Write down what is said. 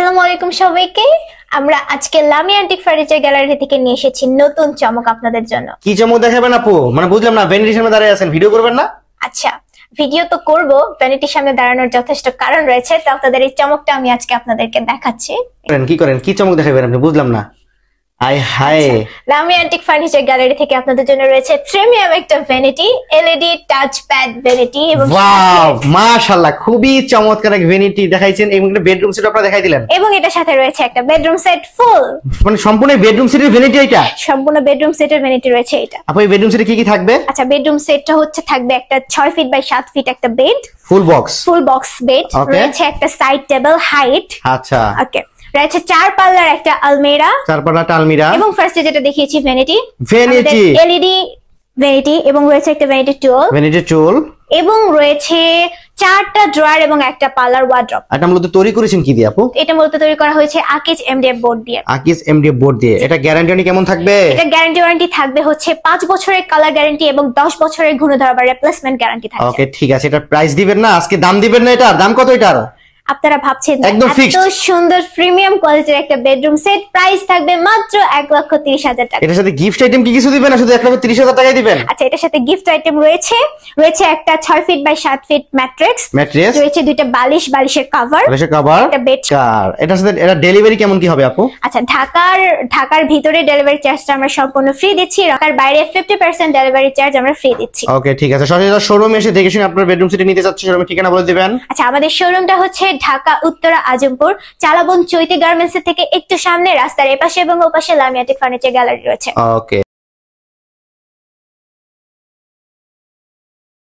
আসসালামু আলাইকুম সবাইকে। আমরা আজকে লামি অ্যান্টিক ফার্নিচার গ্যালারি থেকে নিয়ে এসেছি নতুন চমক আপনাদের জন্য। কি চমক দেখাবেন আপু? মানে বুঝলাম না, ভ্যানিটির সামনে দাঁড়িয়ে আছেন, ভিডিও করবেন না? আচ্ছা, ভিডিও তো করব, ভ্যানিটির সামনে দাঁড়ানোর যথেষ্ট কারণ রয়েছে, তো আপনাদের এই চমকটা আমি আজকে আপনাদেরকে দেখাচ্ছি। করেন কি চমক দেখাবেন আপনি? বুঝলাম না। আই হাই, লামি অ্যান্টিক ফার্নিচার গ্যালারি থেকে আপনাদের জন্য রয়েছে প্রিমিয়াম একটা vanity, LED touch pad vanity এবং ওয়াও মাশাআল্লাহ, খুবই চমৎকার এক ভ্যানিটি দেখাইছেন এবং একটা বেডরুম সেট আপনারা দেখাই দিলেন। এবং এটার সাথে রয়েছে একটা বেডরুম সেট ফুল, মানে সম্পূর্ণ বেডরুম সেটের ভ্যানিটি এটা? সম্পূর্ণ বেডরুম সেটের ভ্যানিটি রয়েছে এটা। আপু এই বেডরুম সেটে কি কি থাকবে? আচ্ছা, বেডরুম সেটটা হচ্ছে থাকবে একটা 6 ফিট বাই 7 ফিট একটা বেড, ফুল বক্স বেড, রয়েছে একটা সাইড টেবিল হাইট, আচ্ছা ওকে, রয়েছে 4 পাল্লার একটা আলমিরা, 4 পাল্লাটা আলমিরা, এবং ফার্স্টে যেটা দেখিয়েছি ভ্যানিটি এলইডি ভ্যানিটি, এবং রয়েছে একটা ভ্যানিটি টুল, এবং রয়েছে 4টা ড্রয়ার এবং একটা পার্লার ওয়ার্ড্রপ। এটা মূলত তৈরি করেছেন কি দিয়ে আপু? এটা মূলত তৈরি করা হয়েছে আকিজ এমডিএফ বোর্ড দিয়ে। আকিজ এমডিএফ বোর্ড দিয়ে। এটা গ্যারান্টি কেমন থাকবে? এটা গ্যারান্টি ওয়ারেন্টি থাকবে হচ্ছে 5 বছরের কালার গ্যারান্টি এবং 10 বছরের ঘূর্ণধর বা রিপ্লেসমেন্ট গ্যারান্টি থাকবে। ওকে ঠিক আছে, এটা প্রাইস দিবেন না আজকে? দাম দিবেন না? এটার দাম কত? এটার আপনারা ভাবছেন একদম এত ফিক্সড সুন্দর প্রিমিয়াম কোয়ালিটির একটা বেডরুম সেট, প্রাইস থাকবে মাত্র 1,30,000 টাকা। এটার সাথে গিফট আইটেম কি কিছু দিবেন না শুধু 1,30,000 টাকাই দিবেন? আচ্ছা, এটার সাথে গিফট আইটেম রয়েছে একটা 6 ফিট বাই 7 ফিট ম্যাট্রেস, রয়েছে 2টা বালিশের কভার, একটা বেড চার। এটার সাথে এটা ডেলিভারি কেমন কি হবে আপু? আচ্ছা, ঢাকার ভিতরে ডেলিভারি চার্জটা আমরা সম্পূর্ণ ফ্রি দিচ্ছি, ঢাকার বাইরে 50% ডেলিভারি চার্জ আমরা ফ্রি দিচ্ছি। ওকে ঠিক আছে, সরাসরি শোরুমে এসে দেখে শুনে আপনার বেডরুম সেট নিতে চাচ্ছেন, শোরুমের ঠিকানা বলে দিবেন। আচ্ছা, আমাদের শোরুমটা হচ্ছে ঢাকা উত্তরা আজমপুর চালাবন চৈতি গার্মেন্টস থেকে একটু সামনে, রাস্তার এপাশে এবং ওপাশে লামি অ্যান্টিক ফার্নিচার গ্যালারি রয়েছে। ওকে।